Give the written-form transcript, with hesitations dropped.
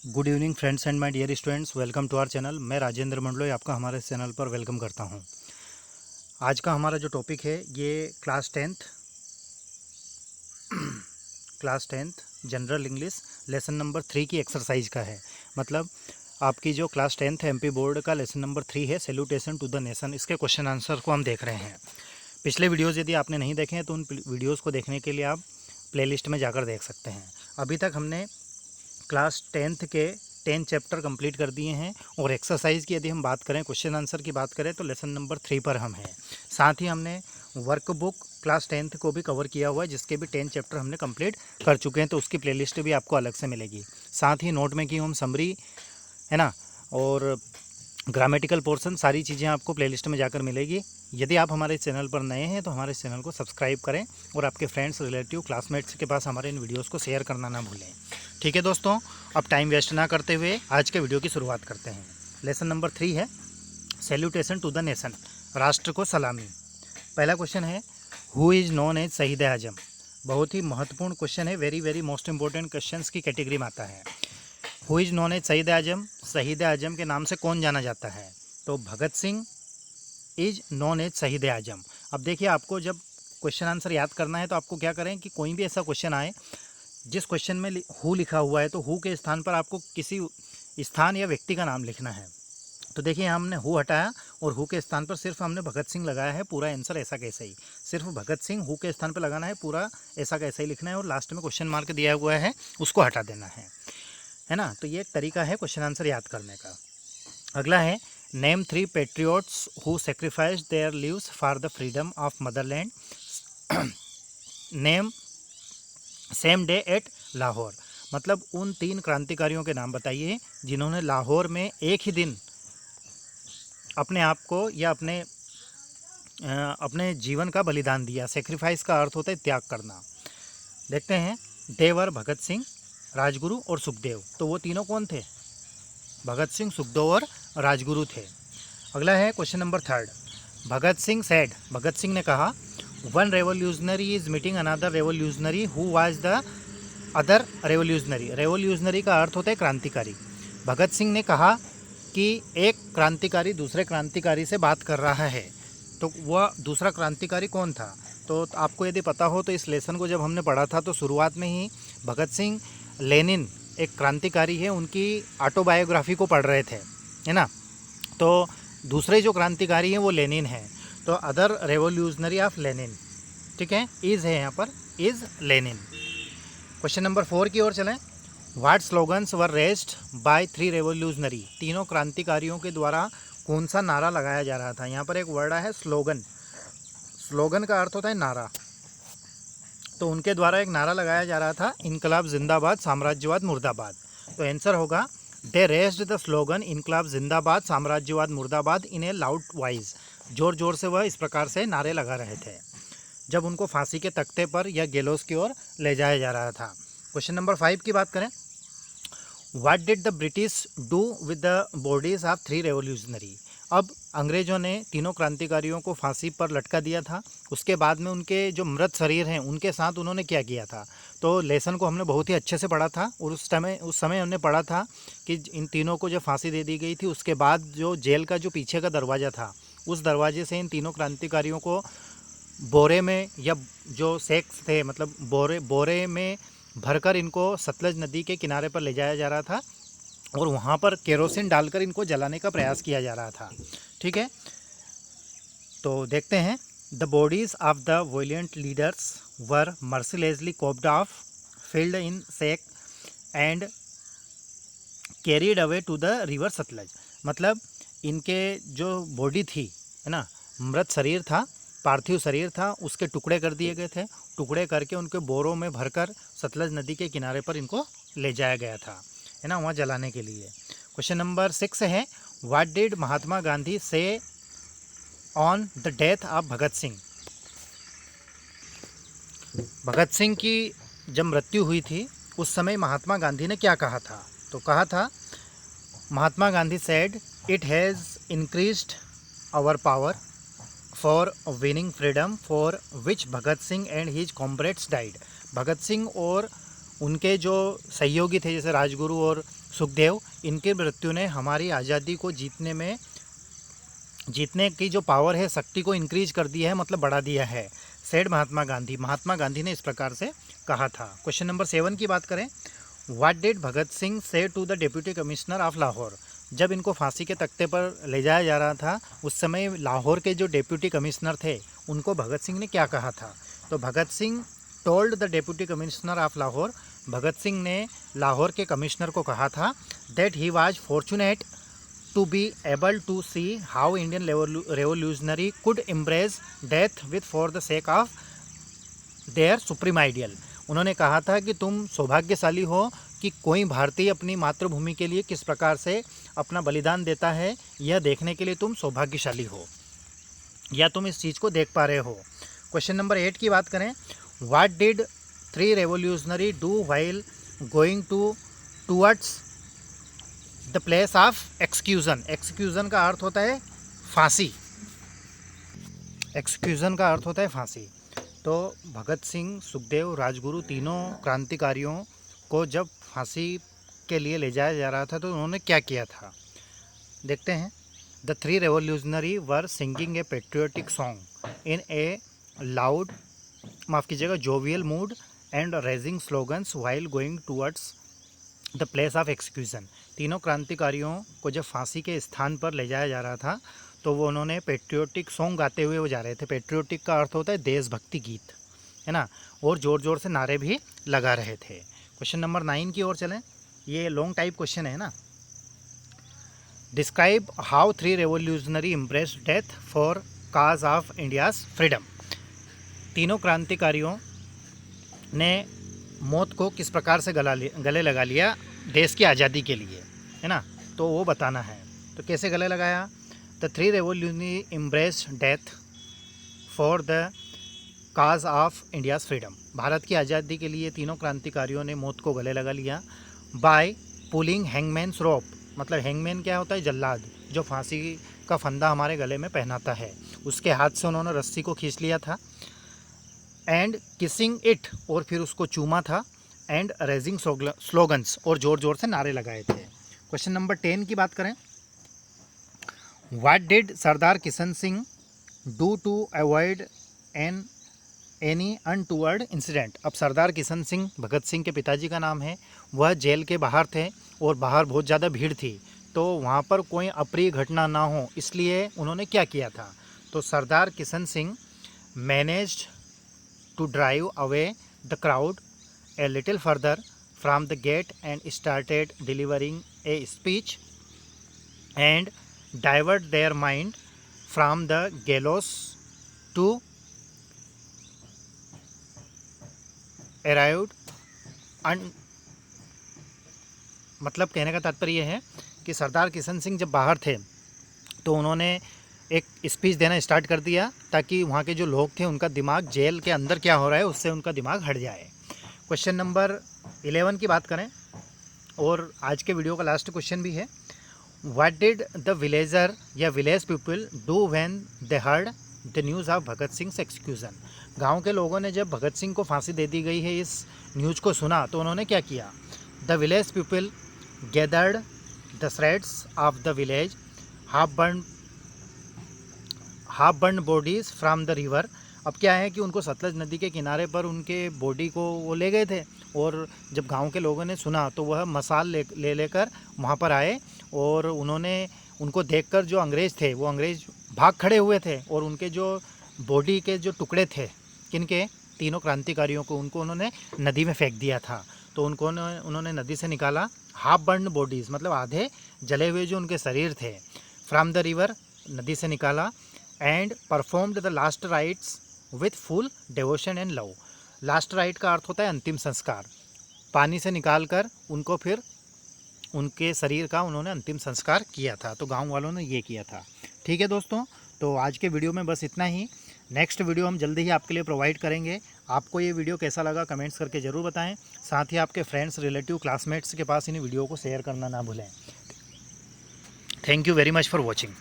Good evening friends and my dear students, welcome to our channel. मैं राजेंद्र मंडलोई आपका हमारे channel पर वेलकम करता हूं। आज का हमारा जो टॉपिक है ये class tenth general English lesson number 3 की एक्सरसाइज का है। मतलब आपकी जो क्लास 10th एमपी बोर्ड का लेसन नंबर 3 है, सैल्यूटेशन टू द नेशन, इसके क्वेश्चन आंसर को हम देख रहे हैं। पिछले वीडियोज़ यदि आपने नहीं देखे हैं तो उन वीडियोज़ को देखने के लिए आप प्लेलिस्ट में जाकर देख सकते हैं। अभी तक हमने क्लास 10th के 10 चैप्टर कंप्लीट कर दिए हैं और एक्सरसाइज की यदि हम बात करें, क्वेश्चन आंसर की बात करें तो लेसन नंबर 3 पर हम हैं। साथ ही हमने वर्कबुक क्लास 10th को भी कवर किया हुआ है, जिसके भी 10 चैप्टर हमने कंप्लीट कर चुके हैं, तो उसकी प्लेलिस्ट भी आपको अलग से मिलेगी। साथ ही नोट में की हम समरी है ना, और ग्रामेटिकल पोर्शन, सारी चीज़ें आपको प्लेलिस्ट में जाकर मिलेगी। यदि आप हमारे चैनल पर नए हैं तो हमारे चैनल को सब्सक्राइब करें और आपके फ्रेंड्स, रिलेटिव, क्लासमेट्स के पास हमारे इन वीडियोस को शेयर करना ना भूलें। ठीक है दोस्तों, अब टाइम वेस्ट ना करते हुए आज के वीडियो की शुरुआत करते हैं। लेसन नंबर 3 है सैल्यूटेशन टू द नेशन, राष्ट्र को सलामी। पहला क्वेश्चन है, हु इज़ नोन एज शहीद आजम। बहुत ही महत्वपूर्ण क्वेश्चन है, वेरी मोस्ट इंपॉर्टेंट क्वेश्चन की कैटेगरी में आता है। हु इज़ नोन एज शहीद आजम, शहीद आजम के नाम से कौन जाना जाता है? तो Bhagat Singh is known as शहीद आजम। अब देखिए, आपको जब क्वेश्चन आंसर याद करना है तो आपको क्या करें कि कोई भी ऐसा क्वेश्चन आए जिस क्वेश्चन में हु लिखा हुआ है, तो हु के स्थान पर आपको किसी स्थान या व्यक्ति का नाम लिखना है। तो देखिए, हमने हु हटाया और हु के स्थान पर सिर्फ हमने भगत सिंह लगाया है। पूरा आंसर ऐसा कैसे ही, सिर्फ भगत सिंह हु के स्थान पर लगाना है, पूरा ऐसा कैसे ही लिखना है और लास्ट में क्वेश्चन मार्क दिया हुआ है उसको हटा देना है ना। तो ये एक तरीका है क्वेश्चन आंसर याद करने का। अगला है, name 3 patriots who sacrificed their lives for the freedom of motherland name same day at Lahore. मतलब उन 3 क्रांतिकारियों के नाम बताइए जिन्होंने लाहौर में एक ही दिन अपने आप को या अपने जीवन का बलिदान दिया। सेक्रीफाइस का अर्थ होता है त्याग करना। देखते हैं, देवर भगत सिंह, राजगुरु और सुखदेव। तो वो तीनों कौन थे? भगत सिंह, सुखदेव और राजगुरु थे। अगला है question number 3। Bhagat Singh said, भगत सिंह ने कहा, one revolutionary is meeting another revolutionary who was the other revolutionary. Revolutionary का अर्थ होता है क्रांतिकारी। भगत सिंह ने कहा कि एक क्रांतिकारी दूसरे क्रांतिकारी से बात कर रहा है, तो वह दूसरा क्रांतिकारी कौन था? तो आपको यदि पता हो तो इस लेसन को जब हमने पढ़ा था तो शुरुआत में ही भगत सिंह लेनिन एक क्रांतिकारी है, उनकी ऑटोबायोग्राफी को पढ़ रहे थे, है ना। तो दूसरे जो क्रांतिकारी हैं वो लेनिन हैं। तो अदर रेवोल्यूशनरी ऑफ लेनिन, ठीक है, इज़ है यहाँ पर, इज़ लेनिन। क्वेश्चन नंबर 4 की ओर चलें। What slogans were raised bye 3 revolutionary. तीनों क्रांतिकारियों के द्वारा कौन सा नारा लगाया जा रहा था? यहाँ पर एक वर्ड है स्लोगन। स्लोगन का अर्थ होता है नारा। तो उनके द्वारा एक नारा लगाया जा रहा था, इनकलाब जिंदाबाद, साम्राज्यवाद मुर्दाबाद। तो आंसर होगा, दे रेज्ड द स्लोगन इनकलाब जिंदाबाद, साम्राज्यवाद मुर्दाबाद इन ए लाउड वॉइस। जोर जोर से वह इस प्रकार से नारे लगा रहे थे जब उनको फांसी के तख्ते पर या गेलोस की ओर ले जाया जा रहा था। क्वेश्चन नंबर 5 की बात करें। What did the British do with the bodies of 3 revolutionary. अब अंग्रेज़ों ने तीनों क्रांतिकारियों को फांसी पर लटका दिया था। उसके बाद में उनके जो मृत शरीर हैं उनके साथ उन्होंने क्या किया था? तो लेसन को हमने बहुत ही अच्छे से पढ़ा था और उस समय हमने पढ़ा था कि इन तीनों को जब फांसी दे दी गई थी, उसके बाद जो जेल का जो पीछे का दरवाज़ा था, उस दरवाजे से इन तीनों क्रांतिकारियों को बोरे में, या जो सेक्स थे मतलब बोरे में भरकर इनको सतलज नदी के किनारे पर ले जाया जा रहा था और वहाँ पर केरोसिन डालकर इनको जलाने का प्रयास किया जा रहा था। ठीक है, तो देखते हैं, the bodies of the violent leaders were mercilessly chopped off, filled in sack and carried away to the river Sutlej. मतलब इनके जो बॉडी थी, है ना, मृत शरीर था, पार्थिव शरीर था, उसके टुकड़े कर दिए गए थे। टुकड़े करके उनके बोरों में भरकर सतलज नदी के किनारे पर इनको ले जाया गया था, है ना, वहाँ जलाने के लिए। क्वेश्चन नंबर 6 है, व्हाट डिड महात्मा गांधी से on the death of Bhagat Singh. Bhagat Singh की जब मृत्यु हुई थी उस समय महात्मा गांधी ने क्या कहा था? तो कहा था, Mahatma Gandhi said, it has increased our power for winning freedom for which Bhagat Singh and his comrades died. Bhagat Singh और उनके जो सहयोगी थे जैसे राजगुरु और सुखदेव, इनकी मृत्यु ने हमारी आज़ादी को जीतने की जो पावर है, शक्ति को इंक्रीज कर दिया है, मतलब बढ़ा दिया है, सेड महात्मा गांधी। महात्मा गांधी ने इस प्रकार से कहा था। क्वेश्चन नंबर 7 की बात करें, what did Bhagat Singh say to the deputy commissioner of Lahore. जब इनको फांसी के तख्ते पर ले जाया जा रहा था, उस समय लाहौर के जो डिप्टी कमिश्नर थे उनको भगत सिंह ने क्या कहा था। तो Bhagat Singh told the deputy commissioner of Lahore, Bhagat Singh ने लाहौर के कमिश्नर को कहा था that he was fortunate to be able to see how Indian revolutionary could embrace death with for the sake of their supreme ideal। उन्होंने कहा था कि तुम सौभाग्यशाली हो कि कोई भारतीय अपनी मातृभूमि के लिए किस प्रकार से अपना बलिदान देता है, यह देखने के लिए तुम सौभाग्यशाली हो, या तुम इस चीज़ को देख पा रहे हो। क्वेश्चन नंबर 8 की बात करें, what did 3 revolutionary do while going towards the place of execution. Execution का अर्थ होता है फांसी। एक्सक्यूज़न का अर्थ होता है फांसी। तो भगत सिंह, सुखदेव, राजगुरु तीनों क्रांतिकारियों को जब फांसी के लिए ले जाया जा रहा था तो उन्होंने क्या किया था, देखते हैं। The 3 revolutionary were singing a patriotic song in a loud, माफ़ कीजिएगा, jovial mood and raising slogans while going towards the place of execution. तीनों क्रांतिकारियों को जब फांसी के स्थान पर ले जाया जा रहा था तो वो उन्होंने पेट्रियोटिक सॉन्ग गाते हुए वो जा रहे थे। पेट्रियोटिक का अर्थ होता है देशभक्ति गीत, है ना, और ज़ोर ज़ोर से नारे भी लगा रहे थे। क्वेश्चन नंबर 9 की ओर चलें। ये लॉन्ग टाइप क्वेश्चन है ना। Describe how 3 revolutionary embraced death for cause of India's freedom. तीनों क्रांतिकारियों ने मौत को किस प्रकार से गले लगा लिया देश की आज़ादी के लिए, है ना, तो वो बताना है। तो कैसे गले लगाया। The 3 revolutionary embraced death for the cause of India's freedom. Bharat की आज़ादी के लिए तीनों क्रांतिकारियों ने मौत को गले लगा लिया। बाय पुलिंग हैंगमैन्स रोप, मतलब हैंगमैन क्या होता है, जल्लाद, जो फांसी का फंदा हमारे गले में पहनाता है, उसके हाथ से उन्होंने रस्सी को खींच लिया था। एंड किसिंग इट, और फिर उसको चूमा था। एंड रेजिंग स्लोगन्स, और ज़ोर ज़ोर से नारे लगाए थे। क्वेश्चन नंबर 10 की बात करें, what did Sardar Kishan Singh do to avoid any untoward incident. अब सरदार किशन सिंह भगत सिंह के पिताजी का नाम है, वह जेल के बाहर थे और बाहर बहुत ज़्यादा भीड़ थी, तो वहाँ पर कोई अप्रिय घटना ना हो, इसलिए उन्होंने क्या किया था। तो Sardar Kishan Singh managed to drive away the crowd a little further from the gate and started delivering a speech and divert their mind from the gallows to arrived मतलब कहने का तात्पर्य यह है कि सरदार किशन सिंह जब बाहर थे तो उन्होंने एक स्पीच देना स्टार्ट कर दिया ताकि वहाँ के जो लोग थे उनका दिमाग जेल के अंदर क्या हो रहा है उससे उनका दिमाग हट जाए। क्वेश्चन नंबर 11 की बात करें, और आज के वीडियो का लास्ट क्वेश्चन भी है। व्हाट डिड द विलेजर या village people do when they heard the news of Bhagat Singh execution. गाँव के लोगों ने जब भगत सिंह को फांसी दे दी गई है इस न्यूज़ को सुना तो उन्होंने क्या किया। The village people gathered the threads of the village, half burn bodies from the river. अब क्या है कि उनको सतलज नदी के किनारे पर उनके बॉडी को वो ले गए थे, और जब गांव के लोगों ने सुना तो वह मसाल लेकर वहाँ पर आए, और उन्होंने उनको देखकर जो अंग्रेज़ थे वो अंग्रेज़ भाग खड़े हुए थे, और उनके जो बॉडी के जो टुकड़े थे किनके, तीनों क्रांतिकारियों को, उनको उन्होंने नदी में फेंक दिया था। तो उन्होंने नदी से निकाला हाफ बर्न बॉडीज़, मतलब आधे जले हुए जो उनके शरीर थे, फ्राम द रिवर, नदी से निकाला। And performed the last rites with full devotion and love. Last right का अर्थ होता है अंतिम संस्कार। पानी से निकाल कर उनको फिर उनके शरीर का उन्होंने अंतिम संस्कार किया था। तो गांव वालों ने ये किया था। ठीक है दोस्तों, तो आज के वीडियो में बस इतना ही। नेक्स्ट वीडियो हम जल्दी ही आपके लिए प्रोवाइड करेंगे। आपको ये वीडियो कैसा लगा कमेंट्स करके ज़रूर बताएं। साथ ही आपके फ्रेंड्स, रिलेटिव, क्लासमेट्स के पास इन वीडियो को शेयर करना ना भूलें। Thank you very much for watching.